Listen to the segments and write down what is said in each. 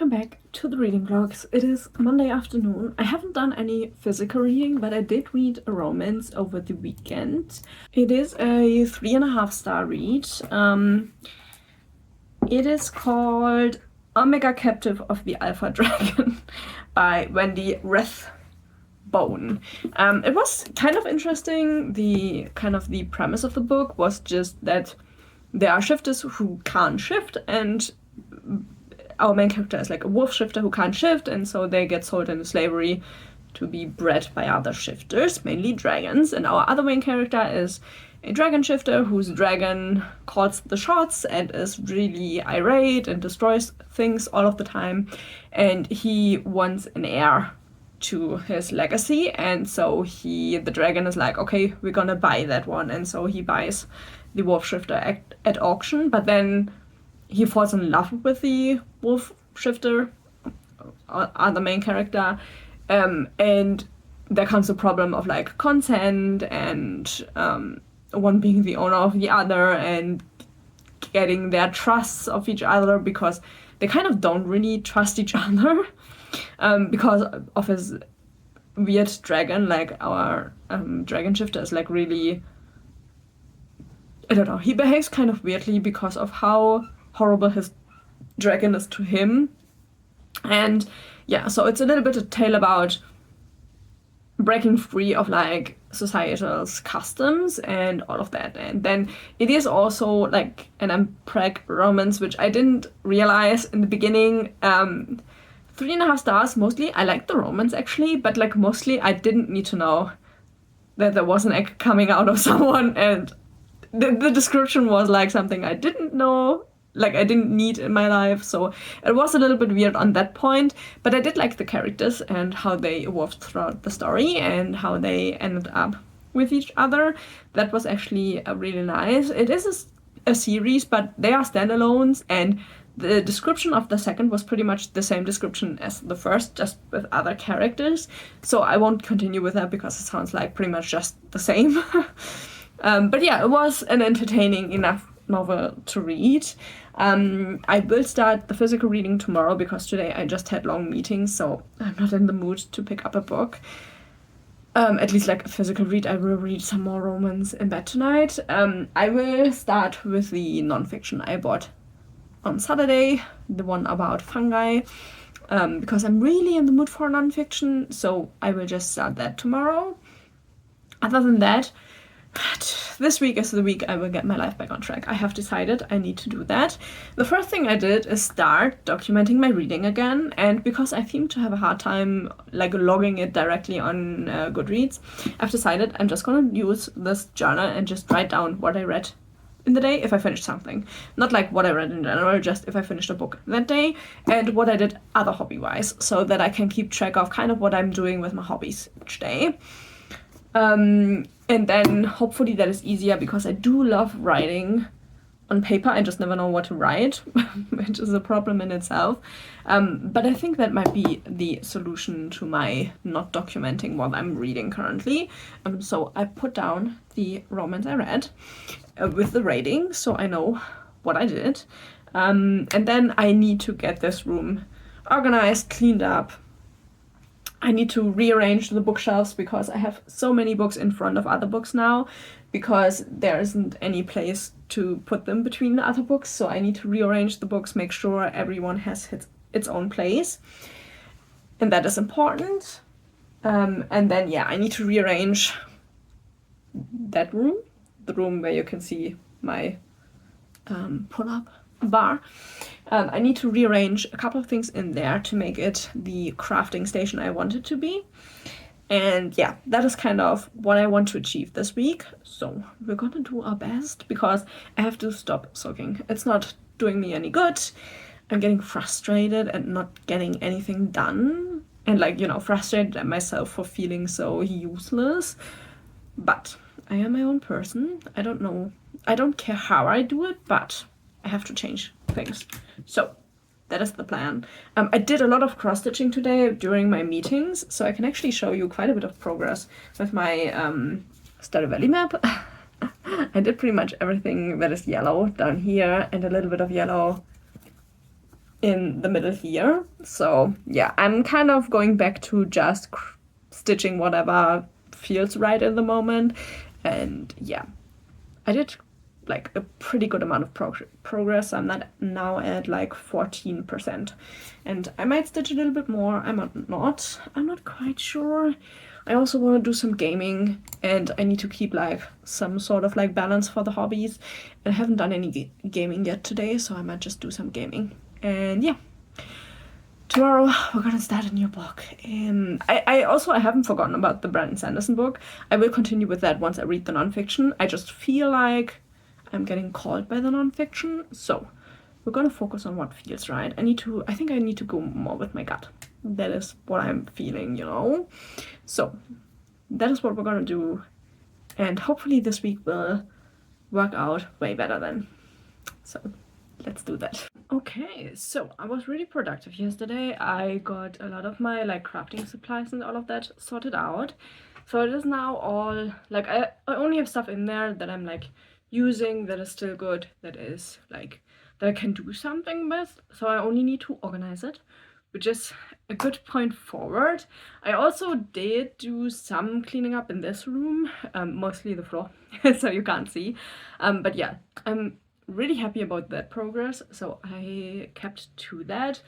welcome back to the reading vlogs. It is Monday afternoon. I haven't done any physical reading, but I did read a romance over the weekend. It is a 3.5-star read. It is called Omega Captive of the Alpha Dragon by Wendy Rathbone. It was kind of interesting. The premise of the book was just that there are shifters who can't shift, and our main character is like a wolf shifter who can't shift, and so they get sold into slavery to be bred by other shifters, mainly dragons. And our other main character is a dragon shifter whose dragon calls the shots and is really irate and destroys things all of the time. And he wants an heir to his legacy, and so the dragon is like, okay, we're gonna buy that one. And so he buys the wolf shifter at auction, but then he falls in love with the wolf shifter, the main character, and there comes a problem of like consent and one being the owner of the other and getting their trusts of each other, because they kind of don't really trust each other because of his weird dragon. Like our dragon shifter is like really, I don't know, he behaves kind of weirdly because of how horrible his dragon is to him. And yeah, so it's a little bit a tale about breaking free of like societal customs and all of that. And then it is also like an impreg romance, which I didn't realize in the beginning. 3.5 stars mostly. I liked the romance actually, but like mostly I didn't need to know that there was an egg coming out of someone, and the description was like something I didn't know, like I didn't need in my life. So it was a little bit weird on that point, but I did like the characters and how they evolved throughout the story and how they ended up with each other. That was actually really nice. It is a series, but they are standalones, and the description of the second was pretty much the same description as the first, just with other characters. So I won't continue with that because it sounds like pretty much just the same. But yeah, it was an entertaining enough novel to read. I will start the physical reading tomorrow because today I just had long meetings, so I'm not in the mood to pick up a book. At least like a physical read. I will read some more romance in bed tonight. I will start with the nonfiction I bought on Saturday, the one about fungi, because I'm really in the mood for nonfiction, so I will just start that tomorrow. Other than that, this week is the week I will get my life back on track. I have decided I need to do that. The first thing I did is start documenting my reading again, and because I seem to have a hard time like logging it directly on Goodreads, I've decided I'm just gonna use this journal and just write down what I read in the day if I finished something. Not like what I read in general, just if I finished a book that day, and what I did other hobby-wise, so that I can keep track of kind of what I'm doing with my hobbies each day. And then hopefully that is easier, because I do love writing on paper. I just never know what to write, which is a problem in itself. But I think that might be the solution to my not documenting what I'm reading currently. So I put down the romance I read with the rating, so I know what I did. And then I need to get this room organized, cleaned up. I need to rearrange the bookshelves because I have so many books in front of other books now, because there isn't any place to put them between the other books. So I need to rearrange the books, make sure everyone has its own place. And that is important. And then, yeah, I need to rearrange that room, the room where you can see my pull-up bar. I need to rearrange a couple of things in there to make it the crafting station I want it to be. And yeah, that is kind of what I want to achieve this week. So we're gonna do our best, because I have to stop sulking. It's not doing me any good. I'm getting frustrated and not getting anything done. And like, you know, frustrated at myself for feeling so useless. But I am my own person. I don't know. I don't care how I do it, but I have to change things. So that is the plan. I did a lot of cross-stitching today during my meetings, so I can actually show you quite a bit of progress with my Stardew Valley map. I did pretty much everything that is yellow down here, and a little bit of yellow in the middle here. So yeah, I'm kind of going back to just stitching whatever feels right in the moment. And yeah, I did like a pretty good amount of progress. I'm now at like 14%. And I might stitch a little bit more. I might not. I'm not quite sure. I also want to do some gaming, and I need to keep like some sort of like balance for the hobbies. And I haven't done any gaming yet today, so I might just do some gaming. And yeah, tomorrow we're gonna start a new book. I haven't forgotten about the Brandon Sanderson book. I will continue with that once I read the nonfiction. I just feel like I'm getting called by the nonfiction, so we're gonna focus on what feels right. I think I need to go more with my gut. That is what I'm feeling, you know? So that is what we're gonna do, and hopefully this week will work out way better then. So let's do that. Okay, so I was really productive yesterday. I got a lot of my like crafting supplies and all of that sorted out. So it is now all like I only have stuff in there that I'm like using that is still good, that is like that I can do something with. So I only need to organize it, which is a good point forward. I also did do some cleaning up in this room, mostly the floor, so you can't see. But yeah, I'm really happy about that progress, so I kept to that.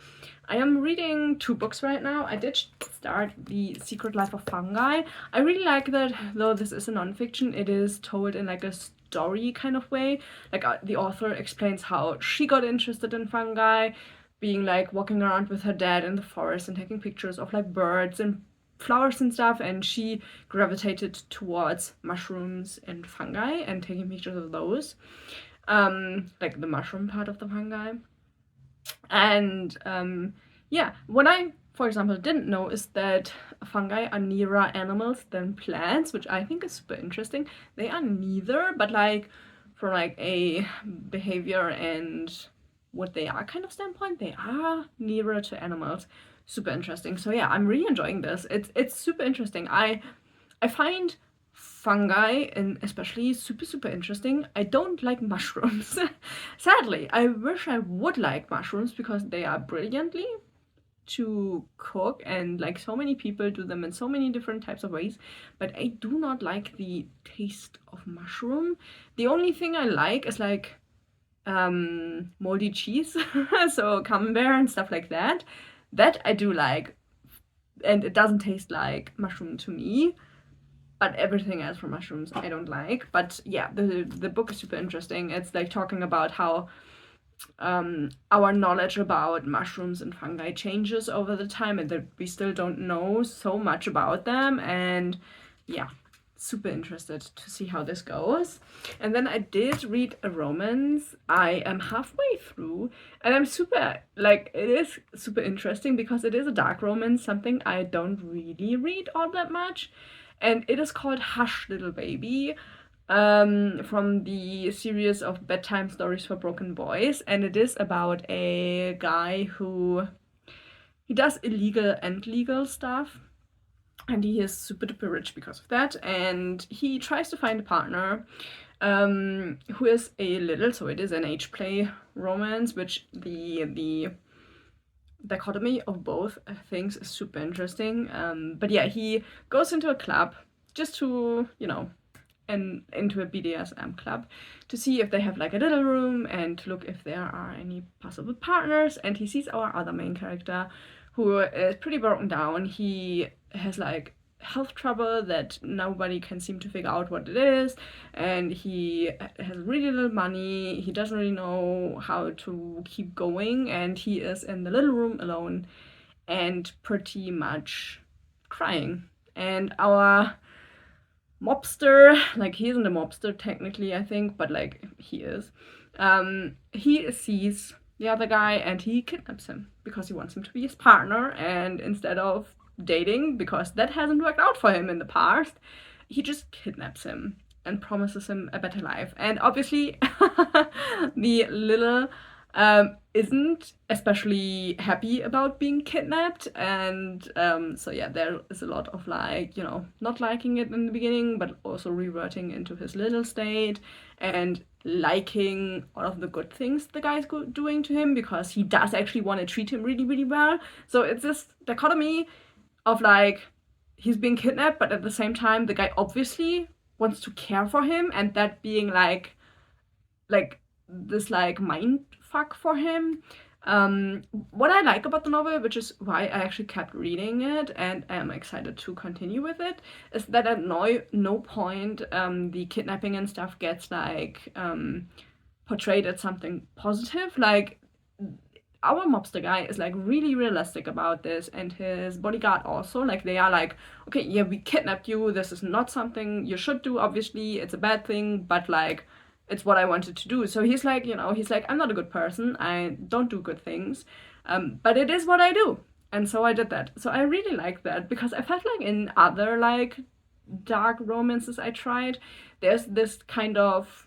I am reading 2 books right now. I did start The Secret Life of Fungi. I really like that, though this is a nonfiction, it is told in like a story kind of way. Like the author explains how she got interested in fungi, being like walking around with her dad in the forest and taking pictures of like birds and flowers and stuff, and she gravitated towards mushrooms and fungi and taking pictures of those, like the mushroom part of the fungi. And yeah, what I, for example, didn't know is that fungi are nearer animals than plants, which I think is super interesting. They are neither, but like from like a behavior and what they are kind of standpoint, they are nearer to animals. Super interesting. So yeah, I'm really enjoying this. It's super interesting. I find fungi and especially super interesting. I don't like mushrooms. Sadly, I wish I would like mushrooms because they are brilliantly to cook, and like so many people do them in so many different types of ways, but I do not like the taste of mushroom. The only thing I like is like moldy cheese, so camembert and stuff like that. That I do like, and it doesn't taste like mushroom to me. But everything else from mushrooms I don't like. But yeah, the book is super interesting. It's like talking about how our knowledge about mushrooms and fungi changes over the time, and that we still don't know so much about them. And yeah, super interested to see how this goes. And then I did read a romance. I am halfway through, and I'm super, like, it is super interesting because it is a dark romance, something I don't really read all that much. And it is called Hush Little Baby, from the series of bedtime stories for broken boys, and it is about a guy who he does illegal and legal stuff, and he is super duper rich because of that, and he tries to find a partner who is a little, so it is an age play romance, which the dichotomy of both things is super interesting. But yeah, he goes into a club just to, you know, and into a BDSM club to see if they have like a little room and to look if there are any possible partners. And he sees our other main character who is pretty broken down. He has like health trouble that nobody can seem to figure out what it is, and he has really little money. He doesn't really know how to keep going, and he is in the little room alone and pretty much crying. And our mobster, like, he isn't a mobster technically, I think, but like he is, he sees the other guy and he kidnaps him because he wants him to be his partner, and instead of dating, because that hasn't worked out for him in the past, he just kidnaps him and promises him a better life. And obviously the little isn't especially happy about being kidnapped, and so yeah, there is a lot of like, you know, not liking it in the beginning, but also reverting into his little state. And liking all of the good things the guy's doing to him, because he does actually want to treat him really, really well. So it's this dichotomy of like, he's being kidnapped, but at the same time, the guy obviously wants to care for him, and that being like this like mind fuck for him. What I like about the novel, which is why I actually kept reading it and am excited to continue with it, is that at no point the kidnapping and stuff gets like portrayed as something positive. Like, our mobster guy is like really realistic about this, and his bodyguard also. Like, they are like, okay, yeah, we kidnapped you, this is not something you should do, obviously it's a bad thing, but like, it's what I wanted to do. So he's like, he's like, I'm not a good person, I don't do good things, but it is what I do, and so I did that. So I really like that, because I felt like in other like dark romances I tried, there's this kind of,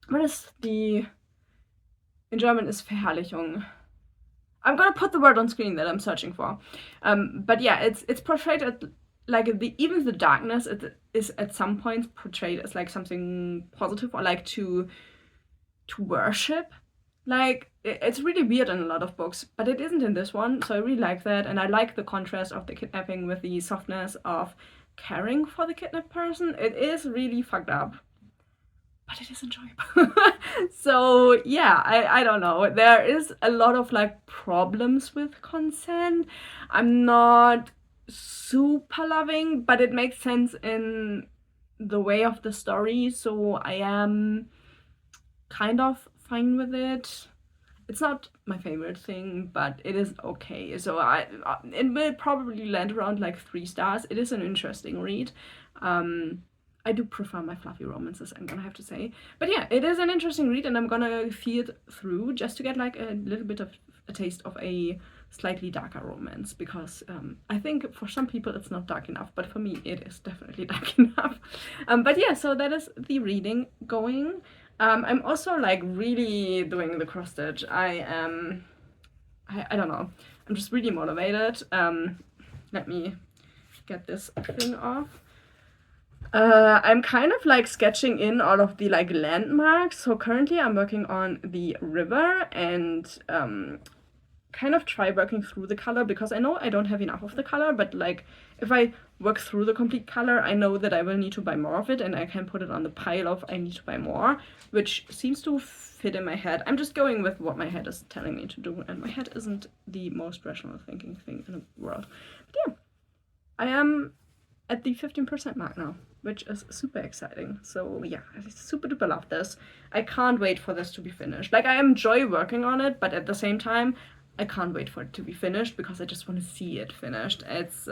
what is the, in German is Verherrlichung. I'm gonna put the word on screen that I'm searching for. But yeah, it's portrayed as like even the darkness is at some points portrayed as like something positive, or like to worship. Like, it's really weird in a lot of books, but it isn't in this one. So I really like that, and I like the contrast of the kidnapping with the softness of caring for the kidnapped person. It is really fucked up, but it is enjoyable. So yeah, I don't know. There is a lot of like problems with consent. I'm not super loving, but it makes sense in the way of the story, so I am kind of fine with it. It's not my favorite thing, but it is okay. So it will probably land around like 3 stars. It is an interesting read. I do prefer my fluffy romances, I'm gonna have to say. But yeah, it is an interesting read, and I'm gonna see it through just to get like a little bit of a taste of a slightly darker romance, because I think for some people it's not dark enough, but for me it is definitely dark enough. But yeah, so that is the reading going. I'm also like really doing the cross stitch. I don't know. I'm just really motivated. Let me get this thing off. I'm kind of like sketching in all of the like landmarks. So currently I'm working on the river, and kind of try working through the color, because I know I don't have enough of the color, but like if I work through the complete color, I know that I will need to buy more of it, and I can put it on the pile of I need to buy more, which seems to fit in my head. I'm just going with what my head is telling me to do, and my head isn't the most rational thinking thing in the world. But yeah, I am at the 15% mark now, which is super exciting. So yeah, I super duper love this. I can't wait for this to be finished. Like, I enjoy working on it, but at the same time, I can't wait for it to be finished, because I just want to see it finished. It's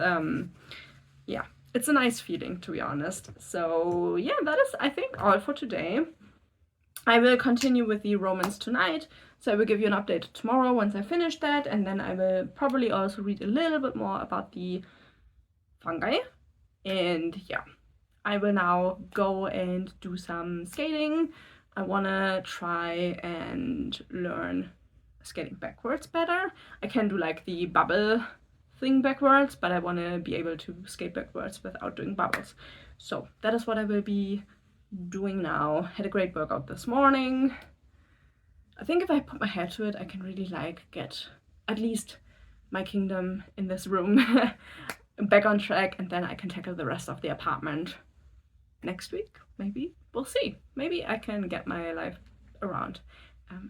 yeah, it's a nice feeling, to be honest. So yeah, that is, I think, all for today. I will continue with the romance tonight, so I will give you an update tomorrow once I finish that, and then I will probably also read a little bit more about the fungi. And yeah, I will now go and do some skating. I wanna try and learn skating backwards better. I can do like the bubble thing backwards, but I want to be able to skate backwards without doing bubbles. So that is what I will be doing now. Had a great workout this morning. I think if I put my head to it, I can really like get at least my kingdom in this room back on track, and then I can tackle the rest of the apartment next week. Maybe we'll see. Maybe I can get my life around.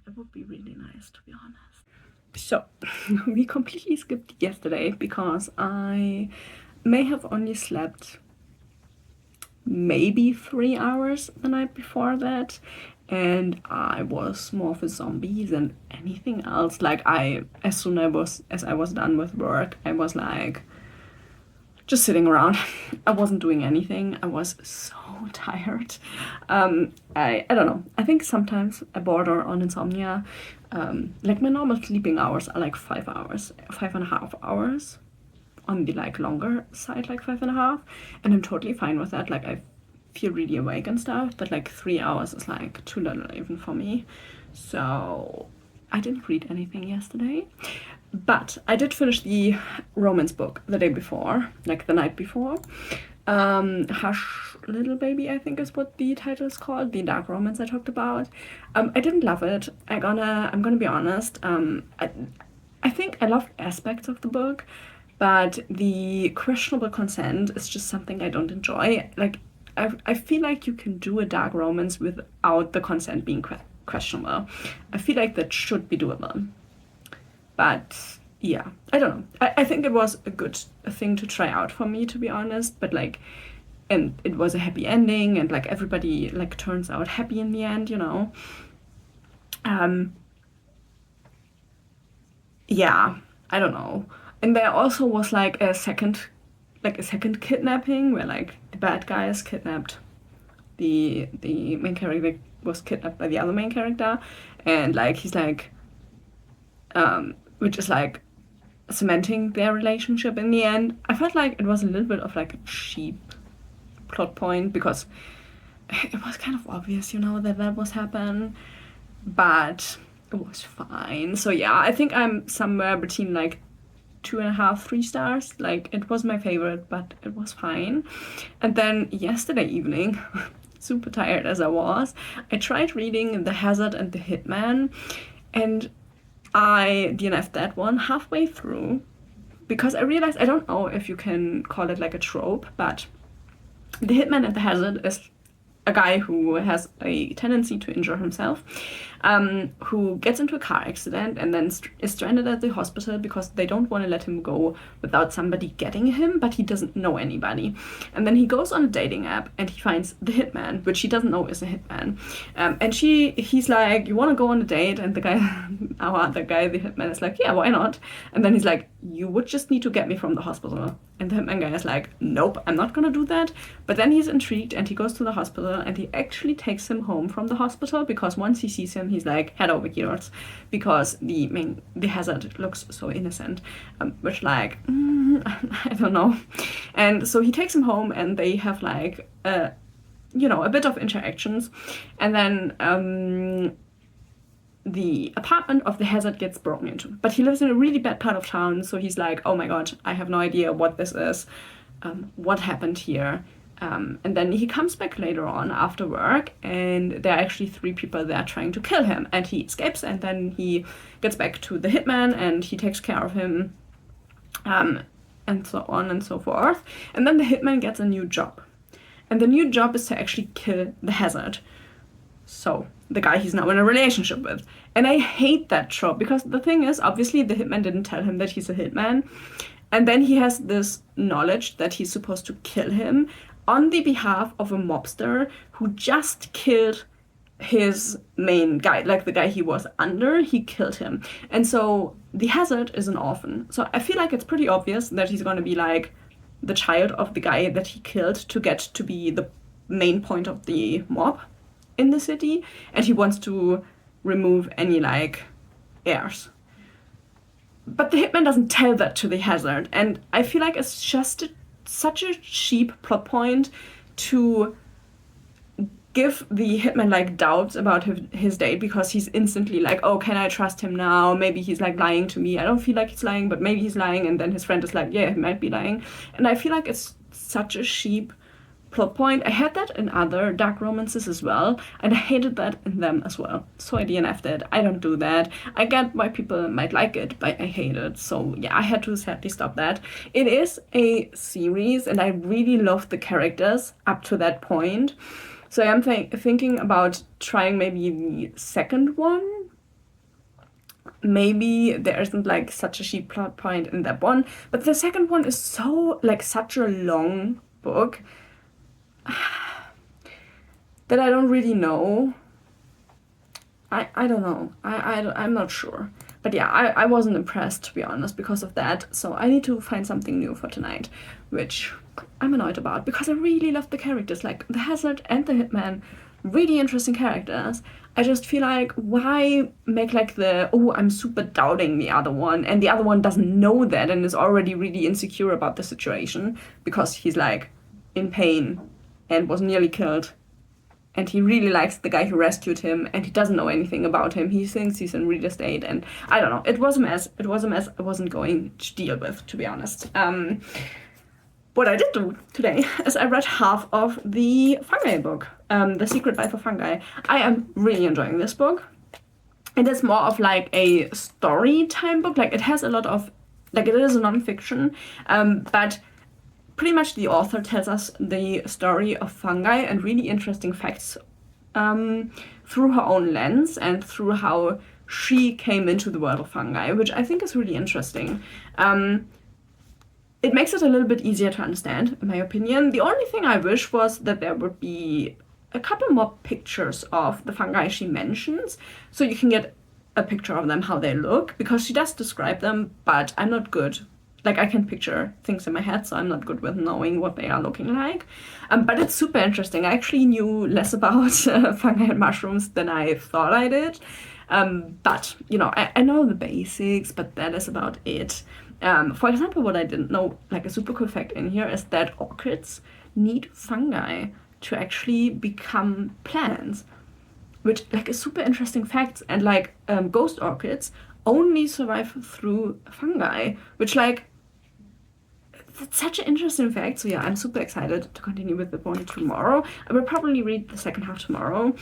It would be really nice, to be honest. So we completely skipped yesterday, because I may have only slept maybe 3 hours the night before that, and I was more of a zombie than anything else. Like, as soon as I was done with work, I was like just sitting around. I wasn't doing anything. I was so tired. I don't know. I think sometimes I border on insomnia. Like, my normal sleeping hours are like 5 hours, 5.5 hours. On the like longer side, like 5.5, and I'm totally fine with that. Like, I feel really awake and stuff, but like 3 hours is like too little even for me. So I didn't read anything yesterday, but I did finish the romance book the day before, like the night before. Hush Little Baby, I think is what the title is called, the dark romance I talked about. I didn't love it. I'm gonna be honest. I think I loved aspects of the book, but the questionable consent is just something I don't enjoy. Like, I feel like you can do a dark romance without the consent being questionable. I feel like that should be doable. But yeah, I don't know. I think it was a good thing to try out for me, to be honest. But like, and it was a happy ending, and like everybody like turns out happy in the end, you know. Yeah, I don't know. And there also was like a second kidnapping where like the bad guy is kidnapped. The main character was kidnapped by the other main character, and like he's like, which is like cementing their relationship in the end. I felt like it was a little bit of like a cheap plot point because it was kind of obvious, you know, that was happen, but it was fine. So yeah, I think I'm somewhere between like 2.5, 3 stars. Like, it was my favorite, but it was fine. And then yesterday evening, super tired as I was, I tried reading The Hazard and the Hitman, and I DNF'd that one halfway through because I realized, I don't know if you can call it like a trope, but the Hitman and the Hazard is a guy who has a tendency to injure himself, who gets into a car accident and then is stranded at the hospital because they don't want to let him go without somebody getting him, but he doesn't know anybody. And then he goes on a dating app and he finds the hitman, which he doesn't know is a hitman. And he's like, you want to go on a date? And the guy, the hitman, is like, yeah, why not? And then he's like, you would just need to get me from the hospital. And the hitman guy is like, nope, I'm not gonna do that. But then he's intrigued and he goes to the hospital and he actually takes him home from the hospital because once he sees him, he's like head over heels because the hazard looks so innocent, which like, I don't know. And so he takes him home and they have like, a bit of interactions. And then the apartment of the hazard gets broken into. But he lives in a really bad part of town, so he's like, oh my god, I have no idea what this is, what happened here. And then he comes back later on after work, and there are actually 3 people there trying to kill him. And he escapes, and then he gets back to the hitman, and he takes care of him, and so on and so forth. And then the hitman gets a new job. And the new job is to actually kill the hazard. So, the guy he's now in a relationship with. And I hate that trope because the thing is, obviously the hitman didn't tell him that he's a hitman. And then he has this knowledge that he's supposed to kill him on the behalf of a mobster who just killed his main guy, like the guy he was under, he killed him. And so the hazard is an orphan. So I feel like it's pretty obvious that he's going to be like the child of the guy that he killed to get to be the main point of the mob in the city, and he wants to remove any like heirs. But the hitman doesn't tell that to the hazard, and I feel like it's just such a cheap plot point to give the hitman like doubts about his date because he's instantly like, oh, can I trust him now? Maybe he's like lying to me. I don't feel like he's lying, but maybe he's lying. And then his friend is like, yeah, he might be lying. And I feel like it's such a cheap plot point. I had that in other dark romances as well, and I hated that in them as well. So I DNF'd it. I don't do that. I get why people might like it, but I hate it. So yeah, I had to sadly stop that. It is a series, and I really loved the characters up to that point. So I'm thinking about trying maybe the second one. Maybe there isn't like such a cheap plot point in that one, but the second one is so like such a long book that I don't really know. I don't know. I'm not sure. But yeah, I wasn't impressed, to be honest, because of that. So I need to find something new for tonight, which I'm annoyed about because I really love the characters. Like the Hazard and the Hitman, really interesting characters. I just feel like, why make like I'm super doubting the other one, and the other one doesn't know that and is already really insecure about the situation because he's like in pain and was nearly killed. And he really likes the guy who rescued him, and he doesn't know anything about him. He thinks he's in real estate, and I don't know. It was a mess. It was a mess I wasn't going to deal with, to be honest. what I did do today is I read half of the fungi book, The Secret Life of Fungi. I am really enjoying this book. It is more of like a story time book. Like it has a lot of, like it is a nonfiction, but pretty much the author tells us the story of fungi and really interesting facts through her own lens and through how she came into the world of fungi, which I think is really interesting. It makes it a little bit easier to understand, in my opinion. The only thing I wish was that there would be a couple more pictures of the fungi she mentions, so you can get a picture of them, how they look, because she does describe them, but I'm not good. Like, I can picture things in my head, so I'm not good with knowing what they are looking like. But it's super interesting. I actually knew less about fungi and mushrooms than I thought I did. But, you know, I know the basics, but that is about it. For example, what I didn't know, like a super cool fact in here, is that orchids need fungi to actually become plants, which like is super interesting facts. And like ghost orchids only survive through fungi, which like that's such an interesting fact. So yeah, I'm super excited to continue with the one tomorrow. I will probably read the second half tomorrow.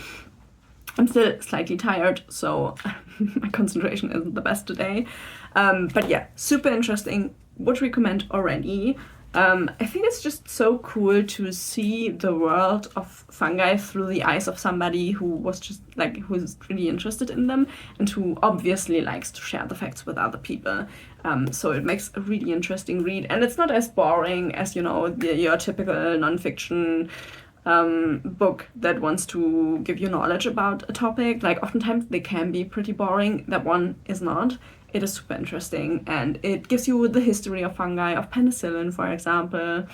I'm still slightly tired, so my concentration isn't the best today. But yeah, super interesting. Would recommend already. I think it's just so cool to see the world of fungi through the eyes of somebody who was just like, who's really interested in them and who obviously likes to share the facts with other people. So it makes a really interesting read, and it's not as boring as, you know, your typical nonfiction book that wants to give you knowledge about a topic. Like oftentimes they can be pretty boring. That one is not. It is super interesting, and it gives you the history of fungi, of penicillin, for example,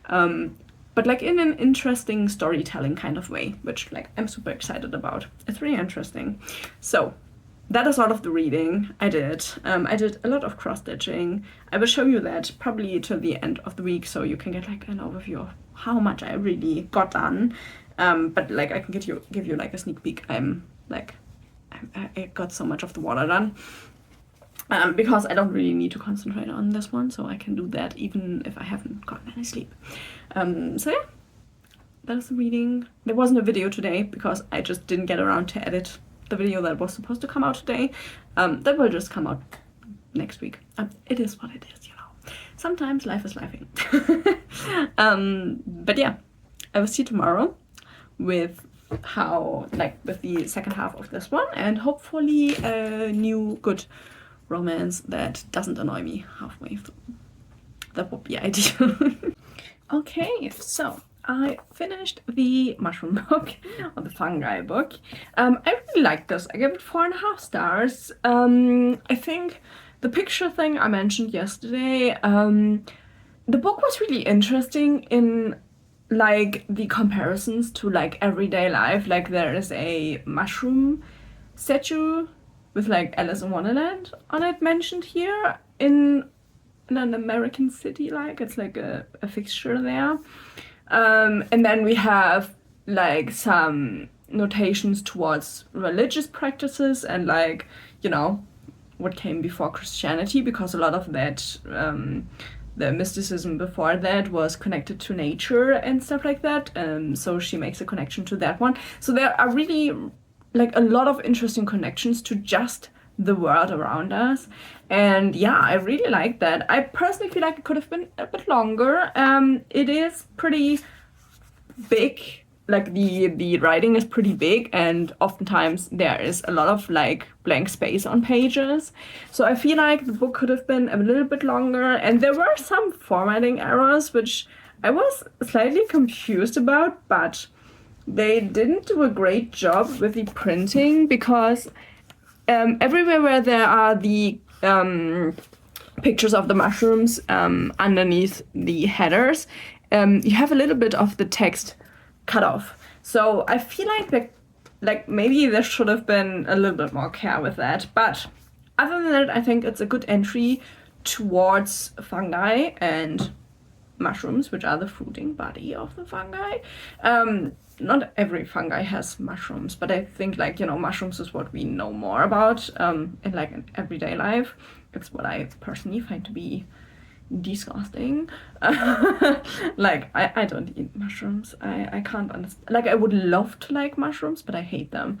but like in an interesting storytelling kind of way, which like I'm super excited about. It's really interesting. So that is all of the reading I did. I did a lot of cross-stitching. I will show you that probably till the end of the week, so you can get like an overview of how much I really got done. But like I can give you like a sneak peek. I got so much of the water done. Because I don't really need to concentrate on this one, so I can do that even if I haven't gotten any sleep. So yeah, that is the reading. There wasn't a video today because I just didn't get around to edit the video that was supposed to come out today. That will just come out next week. It is what it is, you know. Sometimes life is lifing. But yeah, I will see you tomorrow with with the second half of this one, and hopefully a new good romance that doesn't annoy me halfway through. That would be ideal. Okay, so I finished the mushroom book, or the fungi book. I really liked this. I gave it 4.5 stars. I think the picture thing I mentioned yesterday, the book was really interesting in like the comparisons to like everyday life. Like there is a mushroom statue with like Alice in Wonderland on it mentioned here in an American city, like it's like a fixture there. And then we have like some notations towards religious practices and like, you know, what came before Christianity, because a lot of that, the mysticism before that was connected to nature and stuff like that. So she makes a connection to that one. So there are really like a lot of interesting connections to just the world around us. And yeah, I really like that. I personally feel like it could have been a bit longer. It is pretty big, like the writing is pretty big, and oftentimes there is a lot of like blank space on pages. So I feel like the book could have been a little bit longer, and there were some formatting errors which I was slightly confused about, but they didn't do a great job with the printing, because everywhere where there are the pictures of the mushrooms underneath the headers, you have a little bit of the text cut off. So I feel like maybe there should have been a little bit more care with that. But other than that, I think it's a good entry towards fungi and mushrooms, which are the fruiting body of the fungi. Not every fungi has mushrooms, but I think like, you know, mushrooms is what we know more about in like an everyday life. It's what I personally find to be disgusting. Like, I don't eat mushrooms. I can't understand. Like, I would love to like mushrooms, but I hate them.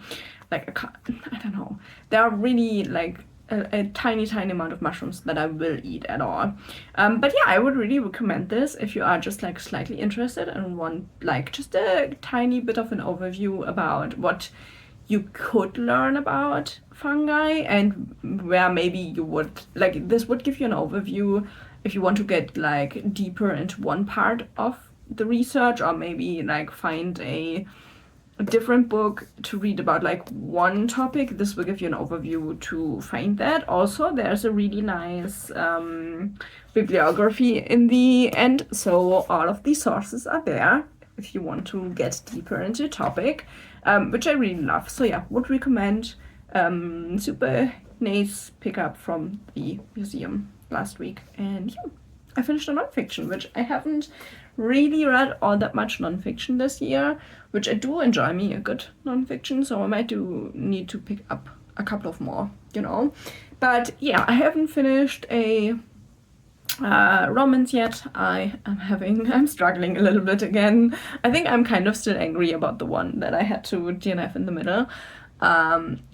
Like, I don't know. There are really, like, a tiny amount of mushrooms that I will eat at all. But yeah, I would really recommend this if you are just like slightly interested and want like just a tiny bit of an overview about what you could learn about fungi and where maybe you would like this would give you an overview if you want to get like deeper into one part of the research, or maybe like find a different book to read about like one topic. This will give you an overview to find that. Also, there's a really nice bibliography in the end, so all of these sources are there if you want to get deeper into a topic, which I really love. So yeah, would recommend. Super nice pickup from the museum last week. And yeah, I finished a nonfiction, which I haven't really read all that much nonfiction this year, which I do enjoy me a good nonfiction, so I might do need to pick up a couple of more, you know. But yeah, I haven't finished a romance yet. I'm struggling a little bit again. I think I'm kind of still angry about the one that I had to DNF in the middle,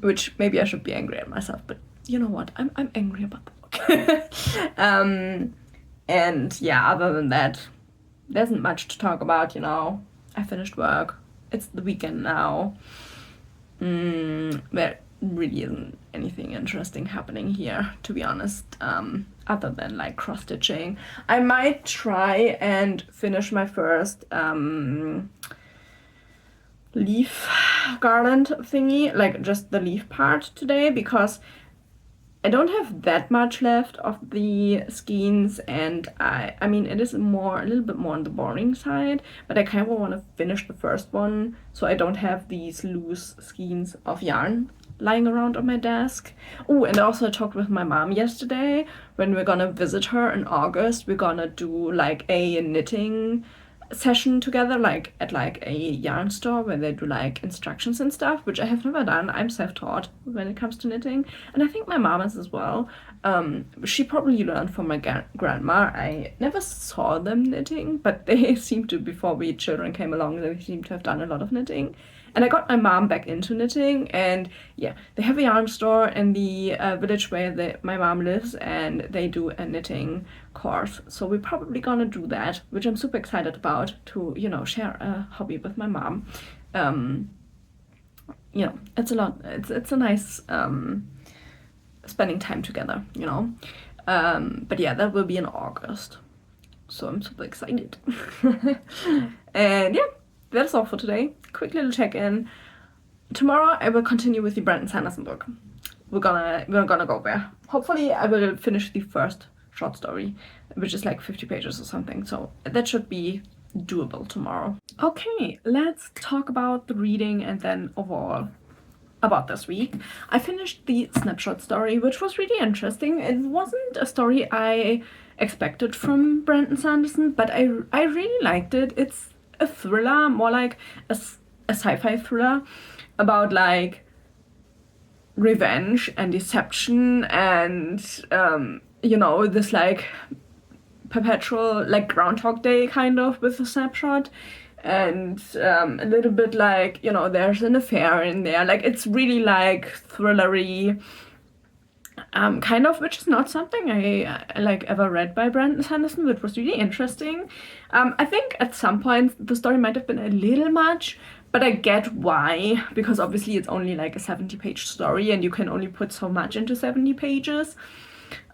which maybe I should be angry at myself, but you know what? I'm angry about the book. And yeah, other than that, there isn't much to talk about, you know. I finished work. It's the weekend now. There really isn't anything interesting happening here, to be honest, other than like cross-stitching. I might try and finish my first leaf garland thingy, like just the leaf part today, because I don't have that much left of the skeins, and I mean it is a little bit more on the boring side, but I kind of want to finish the first one so I don't have these loose skeins of yarn lying around on my desk. Oh, and also I talked with my mom yesterday. When we're gonna visit her in August, we're gonna do like a knitting session together, like at like a yarn store where they do like instructions and stuff, which I have never done. I'm self-taught when it comes to knitting, and I think my mom is as well. She probably learned from my grandma. I never saw them knitting, but they seem to, before we children came along, they seem to have done a lot of knitting. And I got my mom back into knitting, and yeah, they have a yarn store in the village where my mom lives, and they do a knitting course. So we're probably gonna do that, which I'm super excited about, to, you know, share a hobby with my mom. You know, it's a lot. It's a nice spending time together, you know. But yeah, that will be in August, so I'm super excited. And yeah, that's all for today. Quick little check-in. Tomorrow I will continue with the Brandon Sanderson book. We're gonna go there. Hopefully I will finish the first short story, which is like 50 pages or something, so that should be doable tomorrow. Okay, let's talk about the reading and then overall about this week. I finished the snapshot story, which was really interesting. It wasn't a story I expected from Brandon Sanderson, but I really liked it. It's a thriller, more like a sci-fi thriller about like revenge and deception and you know, this like perpetual like Groundhog Day kind of with a snapshot, and a little bit like, you know, there's an affair in there. Like, it's really like thrillery kind of, which is not something I like ever read by Brandon Sanderson, which was really interesting. I think at some points the story might have been a little much, but I get why, because obviously it's only like a 70-page story and you can only put so much into 70 pages.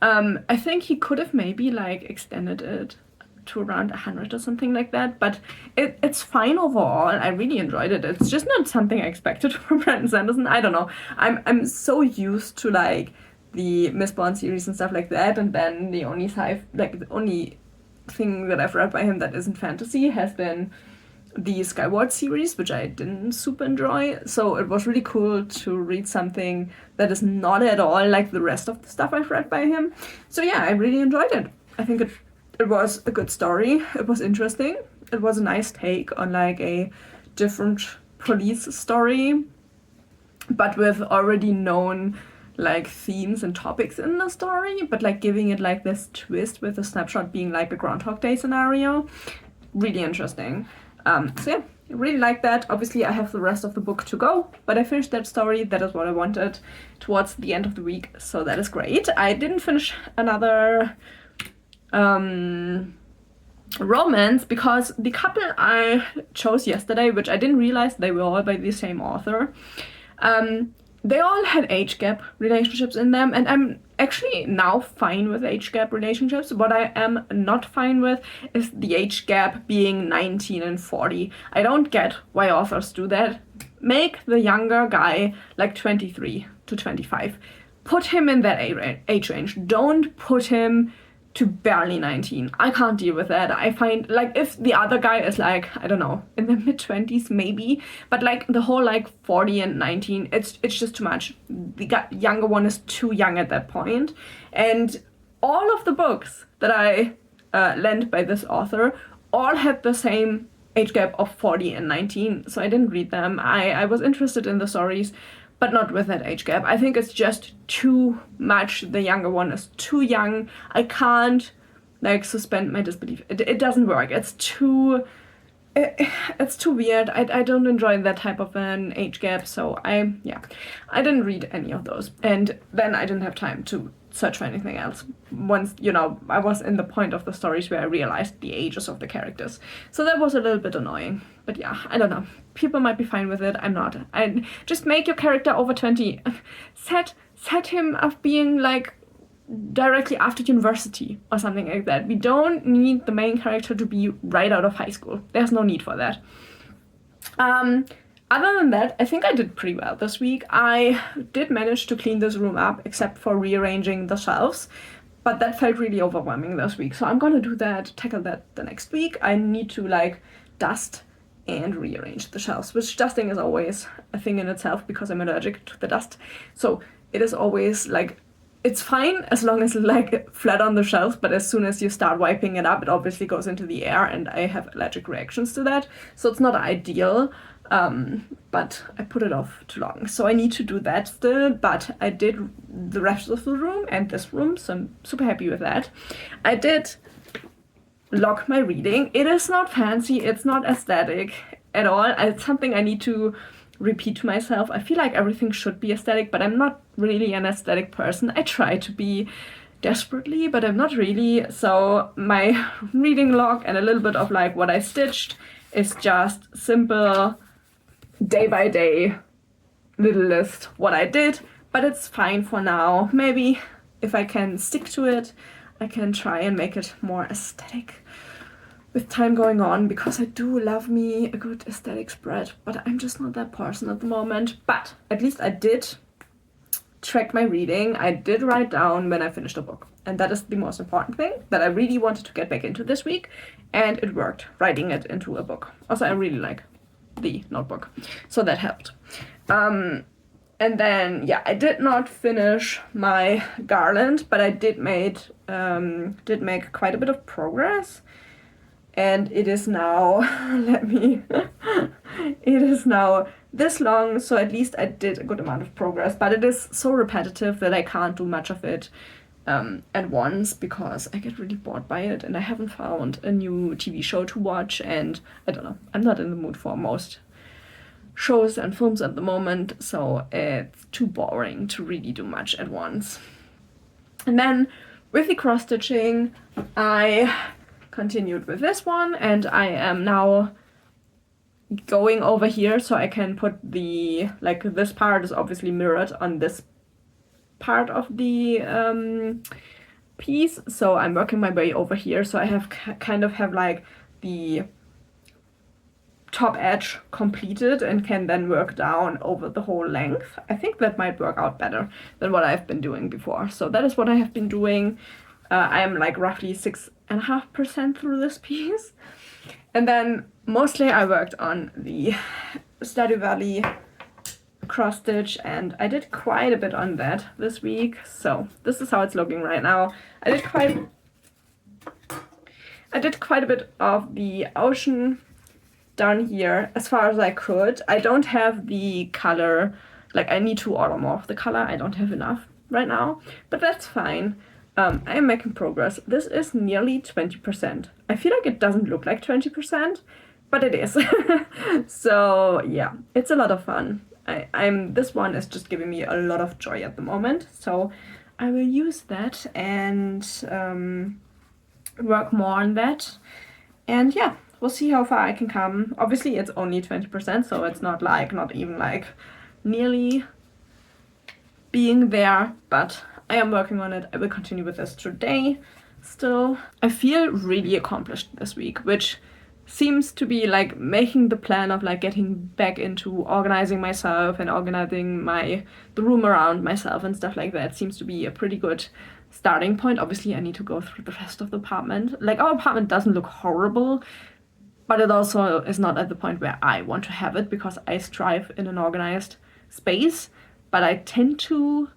I think he could have maybe like extended it to around 100 or something like that, but it's fine overall. I really enjoyed it. It's just not something I expected from Brandon Sanderson. I don't know. I'm so used to like the Mistborn series and stuff like that, and then the only thing that I've read by him that isn't fantasy has been the Skyward series, which I didn't super enjoy. So it was really cool to read something that is not at all like the rest of the stuff I've read by him. So yeah, I really enjoyed it. I think it was a good story. It was interesting. It was a nice take on like a different police story, but with already known like themes and topics in the story, but like giving it like this twist with the snapshot being like a Groundhog Day scenario. Really interesting. So yeah, really like that. Obviously I have the rest of the book to go, but I finished that story. That is what I wanted towards the end of the week, so that is great. I didn't finish another romance because the couple I chose yesterday, which I didn't realize they were all by the same author, they all had age gap relationships in them, and I'm actually now fine with age gap relationships. What I am not fine with is the age gap being 19 and 40. I don't get why authors do that. Make the younger guy like 23 to 25. Put him in that age range. Don't put him to barely 19. I can't deal with that. I find, like, if the other guy is like, I don't know, in the mid-20s maybe, but like the whole like 40 and 19, it's just too much. The younger one is too young at that point. And all of the books that I lent by this author all had the same age gap of 40 and 19, so I didn't read them. I was interested in the stories, but not with that age gap. I think it's just too much. The younger one is too young. I can't like suspend my disbelief. It doesn't work. It's too weird. I don't enjoy that type of an age gap, so I didn't read any of those. And then I didn't have time to search for anything else. Once, I was in the point of the stories where I realized the ages of the characters. So that was a little bit annoying. But yeah, I don't know. People might be fine with it. I'm not. I just make your character over 20. Set him of being like directly after university or something like that. We don't need the main character to be right out of high school. There's no need for that. Other than that, I think I did pretty well this week. I did manage to clean this room up, except for rearranging the shelves, but that felt really overwhelming this week. So I'm gonna do that, tackle that the next week. I need to like dust and rearrange the shelves, which dusting is always a thing in itself because I'm allergic to the dust. So it is always like, it's fine as long as it's like flat on the shelves, but as soon as you start wiping it up, it obviously goes into the air, and I have allergic reactions to that. So it's not ideal, but I put it off too long. So I need to do that still, but I did the rest of the room and this room, so I'm super happy with that. I did log my reading. It is not fancy, it's not aesthetic at all. It's something I need to repeat to myself. I feel like everything should be aesthetic, but I'm not really an aesthetic person. I try to be desperately, but I'm not really. So my reading log and a little bit of like what I stitched is just simple day by day little list what I did, but it's fine for now. Maybe if I can stick to it, I can try and make it more aesthetic with time going on, because I do love me a good aesthetic spread, but I'm just not that person at the moment. But at least I did track my reading. I did write down when I finished a book, and that is the most important thing that I really wanted to get back into this week, and it worked, writing it into a book. Also, I really like the notebook, so that helped. And then I did not finish my garland, but I did make quite a bit of progress. And it is now, it is now this long, so at least I did a good amount of progress, but it is so repetitive that I can't do much of it at once, because I get really bored by it, and I haven't found a new TV show to watch, and I don't know, I'm not in the mood for most shows and films at the moment, so it's too boring to really do much at once. And then with the cross-stitching, I continued with this one, and I am now going over here so I can put the, like, this part is obviously mirrored on this part of the piece, so I'm working my way over here, so I have kind of have like the top edge completed and can then work down over the whole length. I think that might work out better than what I've been doing before, so that is what I have been doing. I am like roughly 6.5% through this piece. And then mostly I worked on the Stardew Valley cross stitch, and I did quite a bit on that this week. So this is how it's looking right now. I did quite a bit of the ocean down here as far as I could. I don't have the color Like, I need to order more of the color. I don't have enough right now, but that's fine. I am making progress. This is nearly 20%. I feel like it doesn't look like 20%, but it is. So yeah, it's a lot of fun. This one is just giving me a lot of joy at the moment. So I will use that and work more on that. And yeah, we'll see how far I can come. Obviously, it's only 20%, so it's not even like nearly being there, but I am working on it. I will continue with this today still. I feel really accomplished this week, which seems to be like making the plan of like getting back into organizing myself and organizing the room around myself and stuff like that seems to be a pretty good starting point. Obviously, I need to go through the rest of the apartment. Like, our apartment doesn't look horrible, but it also is not at the point where I want to have it because I strive in an organized space, but I tend to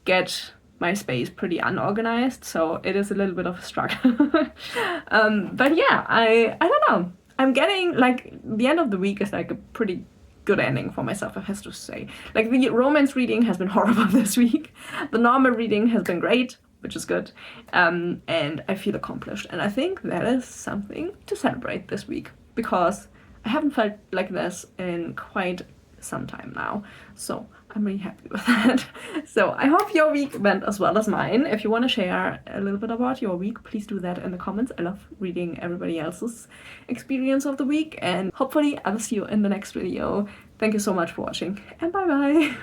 get my space pretty unorganized, so it is a little bit of a struggle. But yeah, I don't know. I'm getting, like, the end of the week is like a pretty good ending for myself, I have to say. Like, the romance reading has been horrible this week. The normal reading has been great, which is good. And I feel accomplished. And I think that is something to celebrate this week because I haven't felt like this in quite some time now. So I'm really happy with that. So I hope your week went as well as mine. If you want to share a little bit about your week, please do that in the comments. I love reading everybody else's experience of the week, and hopefully I will see you in the next video. Thank you so much for watching, and bye bye.